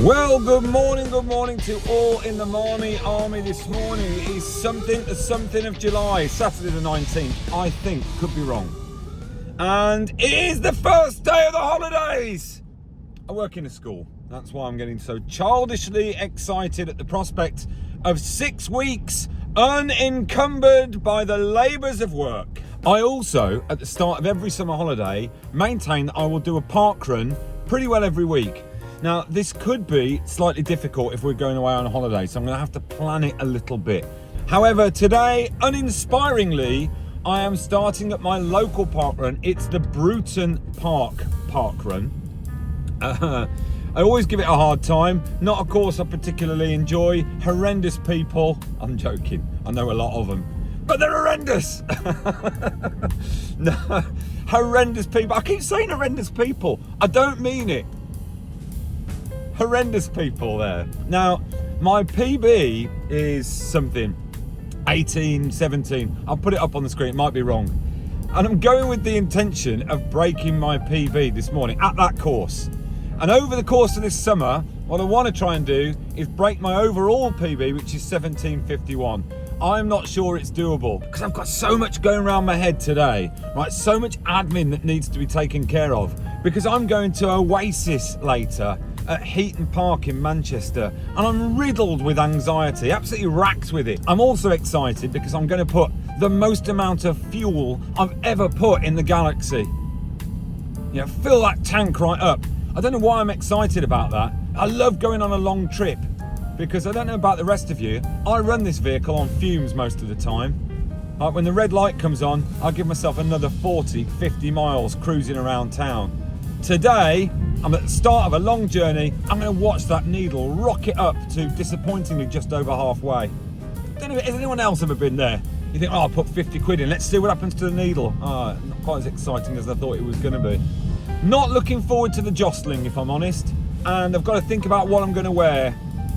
Well, good morning to all in the Marmy Army this morning. It is something of July, Saturday the 19th, I think, could be wrong. And it is the first day of the holidays! I work in a school, that's why I'm getting so childishly excited at the prospect of 6 weeks unencumbered by the labours of work. I also, at the start of every summer holiday, maintain that I will do a parkrun pretty well every week. Now, this could be slightly difficult if we're going away on a holiday, so I'm going to have to plan it a little bit. However, today, uninspiringly, I am starting at my local parkrun. It's the Bruton Parkrun. I always give it a hard time. Not a course I particularly enjoy. Horrendous people. I'm joking. I know a lot of them. But they're horrendous. No, horrendous people. I keep saying horrendous people. I don't mean it. Horrendous people there. Now, my PB is something 18, 17. I'll put it up on the screen, it might be wrong. And I'm going with the intention of breaking my PB this morning at that course. And over the course of this summer, what I want to try and do is break my overall PB, which is 17:51. I'm not sure it's doable because I've got so much going around my head today, right? So much admin that needs to be taken care of because I'm going to Oasis later at Heaton Park in Manchester, and I'm riddled with anxiety, absolutely racked with it. I'm also excited because I'm going to put the most amount of fuel I've ever put in the galaxy. Yeah, fill that tank right up. I don't know why I'm excited about that. I love going on a long trip because I don't know about the rest of you, I run this vehicle on fumes most of the time. Like when the red light comes on, I give myself another 40, 50 miles cruising around town. Today, I'm at the start of a long journey. I'm going to watch that needle rocket up to disappointingly just over halfway. I don't know, has anyone else ever been there? You think, oh, I'll put 50 quid in, let's see what happens to the needle. Not quite as exciting as I thought it was going to be. Not looking forward to the jostling, if I'm honest. And I've got to think about what I'm going to wear.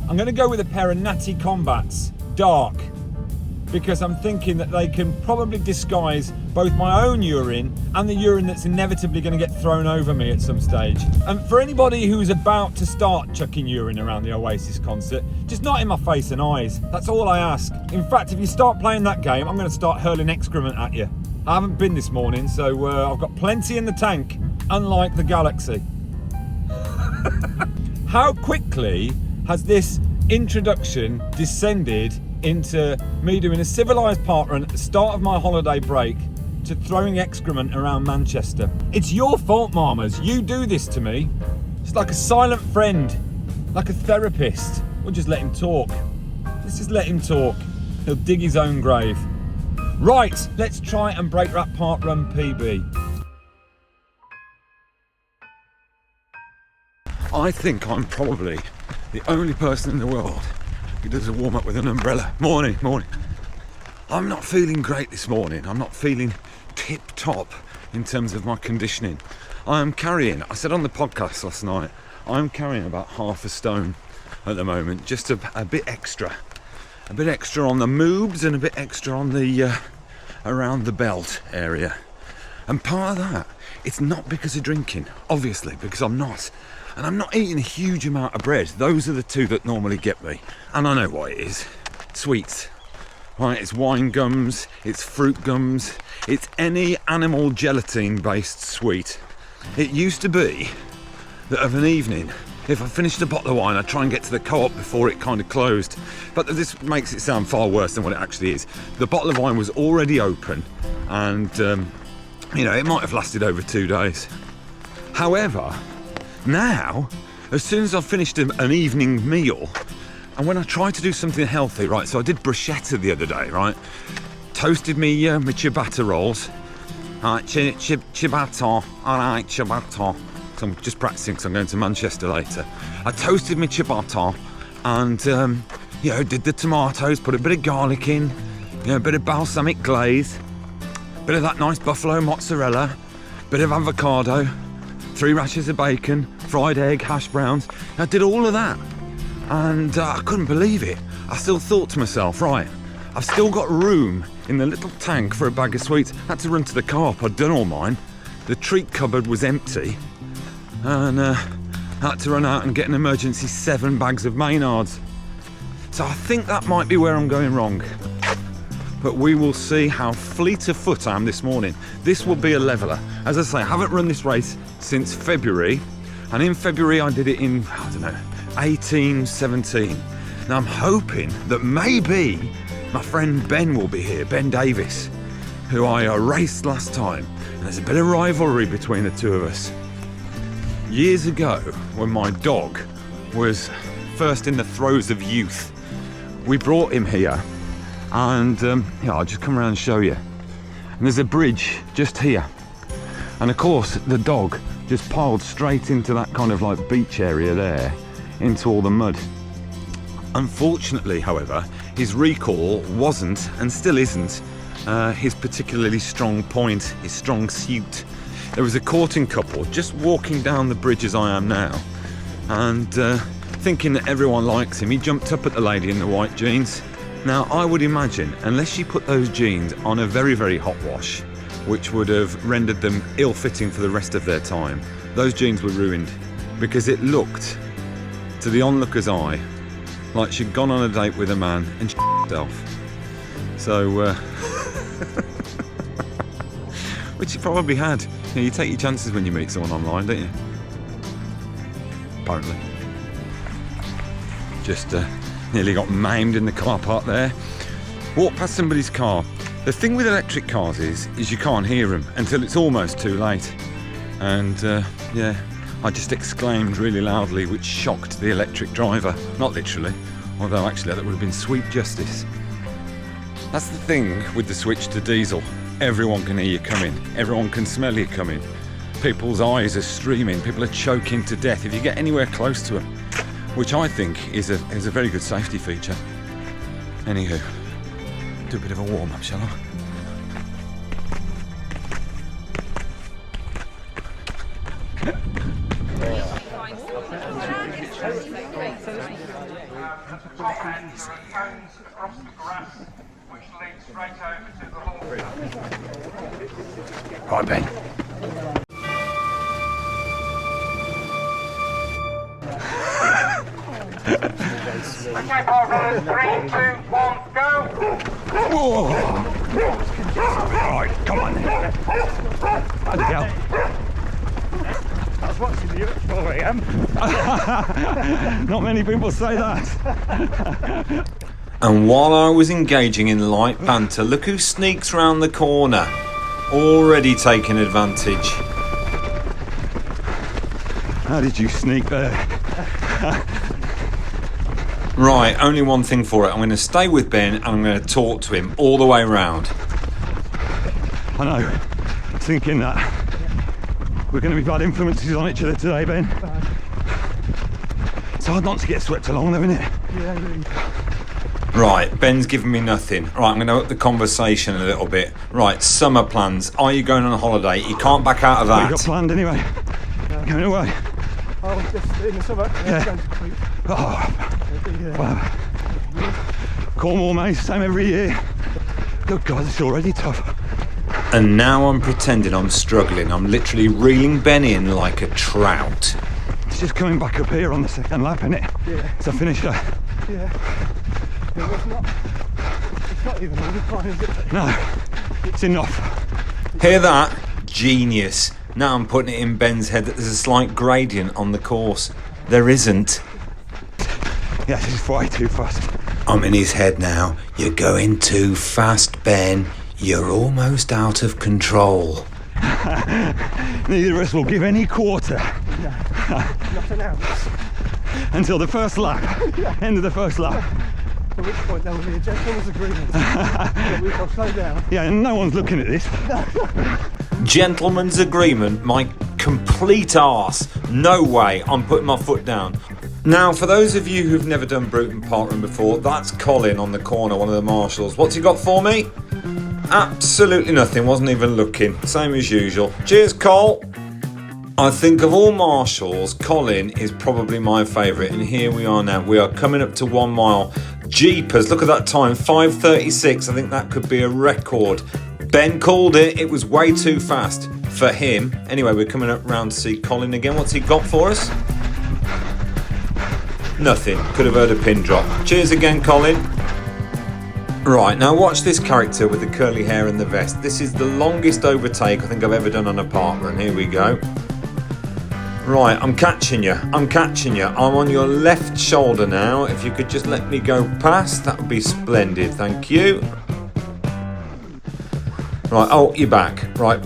I'm going to go with a pair of Natty Combats, dark, because I'm thinking that they can probably disguise both my own urine and the urine that's inevitably going to get thrown over me at some stage. And for anybody who's about to start chucking urine around the Oasis concert, just not in my face and eyes. That's all I ask. In fact, if you start playing that game, I'm going to start hurling excrement at you. I haven't been this morning, so I've got plenty in the tank, unlike the galaxy. How quickly has this introduction descended into me doing a civilised parkrun at the start of my holiday break to throwing excrement around Manchester? It's your fault, Marmers. You do this to me. It's like a silent friend, like a therapist. We'll just let him talk. Let's just let him talk. He'll dig his own grave. Right, let's try and break that parkrun PB. I think I'm probably the only person in the world who does a warm-up with an umbrella. Morning. I'm not feeling great this morning. I'm not feeling tip-top in terms of my conditioning. I'm carrying, I said on the podcast last night, I'm carrying about half a stone at the moment, just a bit extra. A bit extra on the moobs and a bit extra on the around the belt area. And part of that, it's not because of drinking, obviously, because I'm not. And I'm not eating a huge amount of bread. Those are the two that normally get me. And I know what it is. Sweets. Right, it's wine gums, it's fruit gums, it's any animal gelatin based sweet. It used to be that of an evening, if I finished a bottle of wine, I'd try and get to the Co-op before it kind of closed. But this makes it sound far worse than what it actually is. The bottle of wine was already open and, it might have lasted over 2 days. However, now, as soon as I've finished an evening meal, and when I try to do something healthy, right, so I did bruschetta the other day, right, toasted me ciabatta rolls, ciabatta, I like ciabatta, so I'm just practicing because I'm going to Manchester later. I toasted my ciabatta and, did the tomatoes, put a bit of garlic in, a bit of balsamic glaze, bit of that nice buffalo mozzarella, bit of avocado, 3 rashers of bacon, fried egg, hash browns. I did all of that and I couldn't believe it. I still thought to myself, right, I've still got room in the little tank for a bag of sweets. I had to run to the Co-op, I'd done all mine. The treat cupboard was empty and Had to run out and get an emergency 7 bags of Maynards. So I think that might be where I'm going wrong. But we will see how fleet of foot I am this morning. This will be a leveller. As I say, I haven't run this race since February. And in February I did it in, I don't know, 1817. Now I'm hoping that maybe my friend Ben will be here, Ben Davis, who I raced last time. And there's a bit of rivalry between the two of us. Years ago, when my dog was first in the throes of youth, we brought him here. And yeah, I'll just come around and show you. And there's a bridge just here. And of course, the dog just piled straight into that kind of like beach area there, into all the mud. Unfortunately, however, his recall wasn't, and still isn't, his particularly strong point, his strong suit. There was a courting couple just walking down the bridge as I am now, and thinking that everyone likes him, he jumped up at the lady in the white jeans. Now, I would imagine, unless she put those jeans on a very, very hot wash, which would have rendered them ill-fitting for the rest of their time, those jeans were ruined, because it looked, to the onlooker's eye, like she'd gone on a date with a man and herself. So, which she probably had. You know, you take your chances when you meet someone online, don't you? Apparently. Just nearly got maimed in the car park there. Walked past somebody's car. The thing with electric cars is you can't hear them until it's almost too late. And yeah, I just exclaimed really loudly, which shocked the electric driver. Not literally, although actually that would have been sweet justice. That's the thing with the switch to diesel. Everyone can hear you coming. Everyone can smell you coming. People's eyes are streaming. People are choking to death if you get anywhere close to them, which I think is a very good safety feature. Anywho, do a bit of a warm-up, shall I? Right, Ben. Okay, Parkrun, 3, 2, 1, go! Whoa. Right, come on then. How'd it go? I was watching you at 4 AM. Not many people say that. And while I was engaging in light banter, look who sneaks round the corner. Already taking advantage. How did you sneak there? Right, only one thing for it. I'm going to stay with Ben and I'm going to talk to him all the way round. I know, thinking that we're going to be bad influences on each other today, Ben. It's hard not to get swept along though, isn't it? Yeah, really. Right, Ben's giving me nothing. Right, I'm going to up the conversation a little bit. Right, summer plans. Are you going on a holiday? You can't back out of What that. you got planned anyway? Going away. Oh, just in the summer. Yeah. Going to Crete. Oh, Yeah. wow. Cornwall, mate, same every year. Good God, it's already tough. And now I'm pretending I'm struggling. I'm literally reeling Ben in like a trout. It's just coming back up here on the second lap, isn't it? Yeah. It's a finisher. Yeah. It's not even on the time, is it? No, it's enough. Hear that? Genius. Now I'm putting it in Ben's head that there's a slight gradient on the course. There isn't. Yeah, this is way too fast. I'm in his head now. You're going too fast, Ben. You're almost out of control. Neither of us will give any quarter. No, not an ounce. Until the first lap. End of the first lap. At which point there will be a gentleman's agreement that we shall slow down. Yeah, and no one's looking at this. Gentleman's agreement, my complete arse. No way, I'm putting my foot down. Now, for those of you who've never done Bruton Parkrun before, that's Colin on the corner, one of the marshals. What's he got for me? Absolutely nothing, wasn't even looking. Same as usual. Cheers, Col. I think of all marshals, Colin is probably my favourite, and here we are now. We are coming up to 1 mile. Jeepers, look at that time, 5:36. I think that could be a record. Ben called it. It was way too fast for him. Anyway, we're coming up round to see Colin again. What's he got for us? Nothing. Could have heard a pin drop. Cheers again, Colin. Right, now watch this character with the curly hair and the vest. This is the longest overtake I think I've ever done on a parkrun. Here we go. Right, I'm catching you. I'm on your left shoulder now. If you could just let me go past, that would be splendid. Thank you. Right, oh, you're back. Right,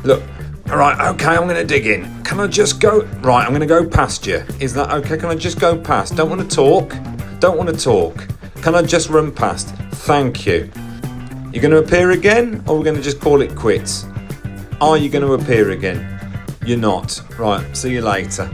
look. Right, okay, I'm going to dig in. Can I just go? Right, I'm going to go past you. Is that okay? Can I just go past? Don't want to talk. Can I just run past? Thank you. You're going to appear again, or we're going to just call it quits? Are you going to appear again? You're not. Right, see you later.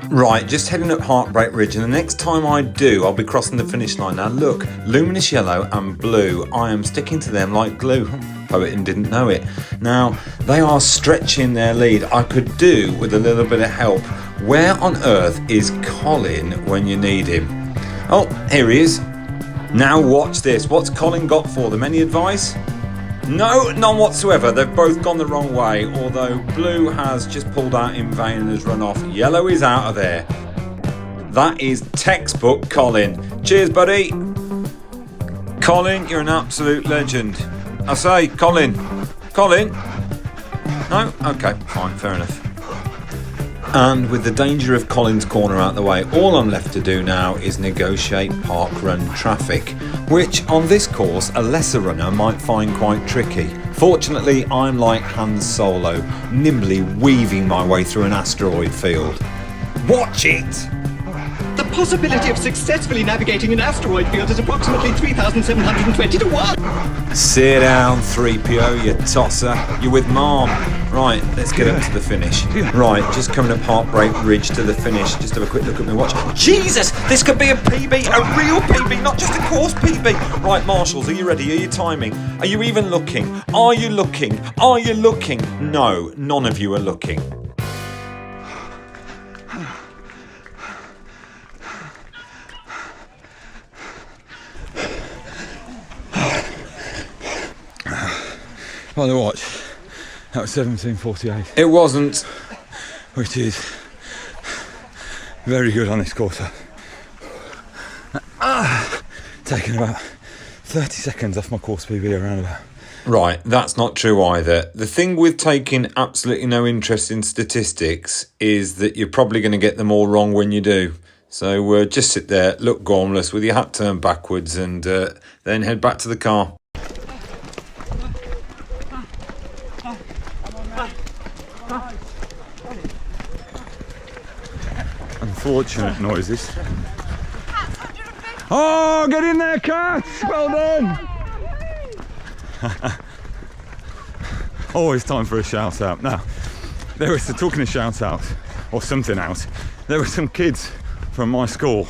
Right, just heading up Heartbreak Ridge, and the next time I do, I'll be crossing the finish line. Now look, luminous yellow and blue, I am sticking to them like glue. Poet and didn't know it. Now, they are stretching their lead. I could do with a little bit of help. Where on earth is Colin when you need him? Oh, here he is. Now watch this. What's Colin got for them? Any advice? No, none whatsoever. They've both gone the wrong way, although blue has just pulled out in vain and has run off. Yellow is out of there. That is textbook Colin. Cheers, buddy. Colin, you're an absolute legend. I say, Colin. Colin? No? Okay, fine, fair enough. And with the danger of Colin's corner out the way, all I'm left to do now is negotiate parkrun traffic, which on this course a lesser runner might find quite tricky. Fortunately, I'm like Han Solo, nimbly weaving my way through an asteroid field. Watch it! The possibility of successfully navigating an asteroid field is approximately 3,720 to 1. Sit down, 3PO, you tosser. You're with MARM. Right, let's get up to the finish. Right, just coming up Heartbreak Ridge to the finish. Just have a quick look at my watch. Jesus, this could be a PB, a real PB, not just a course PB. Right, marshals, are you ready? Are you timing? Are you even looking? Are you looking? Are you looking? No, none of you are looking. By the watch, that was 17:48. It wasn't. Which is very good on this course. Taking about 30 seconds off my course PB around about. Right, that's not true either. The thing with taking absolutely no interest in statistics is that you're probably going to get them all wrong when you do. So just sit there, look gormless with your hat turned backwards, and then head back to the car. Unfortunate noises. Oh, get in there, cats! Well done! Always time for a shout out. Now, there was talking of shout out or something else. There were some kids from my school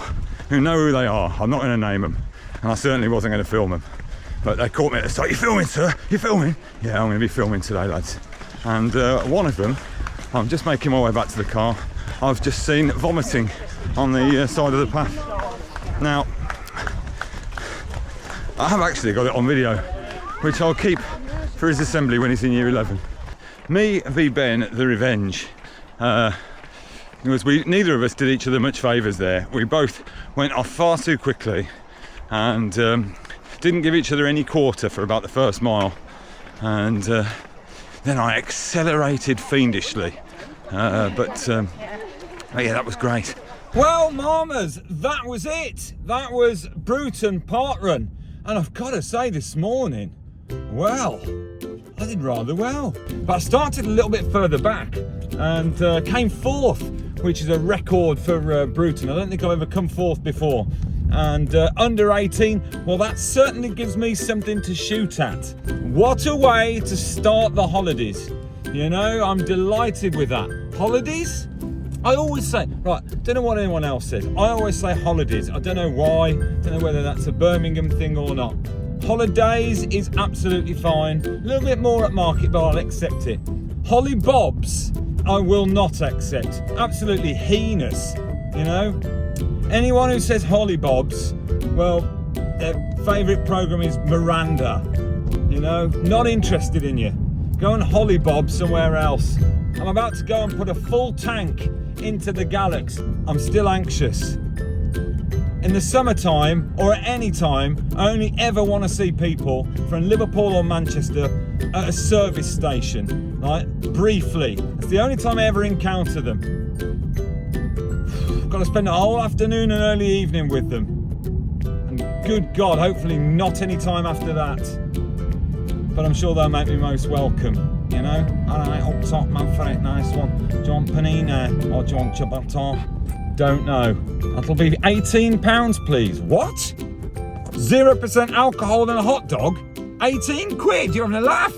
who know who they are. I'm not going to name them, and I certainly wasn't going to film them. But they caught me at the start. You filming, sir? You filming? Yeah, I'm going to be filming today, lads. And one of them, I'm just making my way back to the car. I've just seen vomiting on the side of the path. Now, I have actually got it on video, which I'll keep for his assembly when he's in year 11. Me v Ben, the revenge. Because neither of us did each other much favours there. We both went off far too quickly and didn't give each other any quarter for about the first mile. And then I accelerated fiendishly. But yeah, that was great. Well, Marmers, that was it. That was Bruton Parkrun. And I've got to say this morning, well, I did rather well. But I started a little bit further back and came fourth, which is a record for Bruton. I don't think I've ever come fourth before. And under 18, well, that certainly gives me something to shoot at. What a way to start the holidays. You know, I'm delighted with that. Holidays? I always say, right, don't know what anyone else says. I always say holidays. I don't know why. Don't know whether that's a Birmingham thing or not. Holidays is absolutely fine. A little bit more at market, but I'll accept it. Holly Bobs, I will not accept. Absolutely heinous, you know? Anyone who says Holly Bobs, well, their favourite programme is Miranda. You know, not interested in you. Go and Holly Bob somewhere else. I'm about to go and put a full tank into the Galax, I'm still anxious. In the summertime, or at any time, I only ever want to see people from Liverpool or Manchester at a service station, right? Briefly. It's the only time I ever encounter them. I've got to spend the whole afternoon and early evening with them. And good God, hopefully not any time after that. But I'm sure they'll make me most welcome, you know? Alright, up top, Manfred, nice one. Do you want panini or do you want ciabatta? Don't know. That'll be £18, please. What? 0% alcohol and a hot dog? 18 quid? You're having a laugh?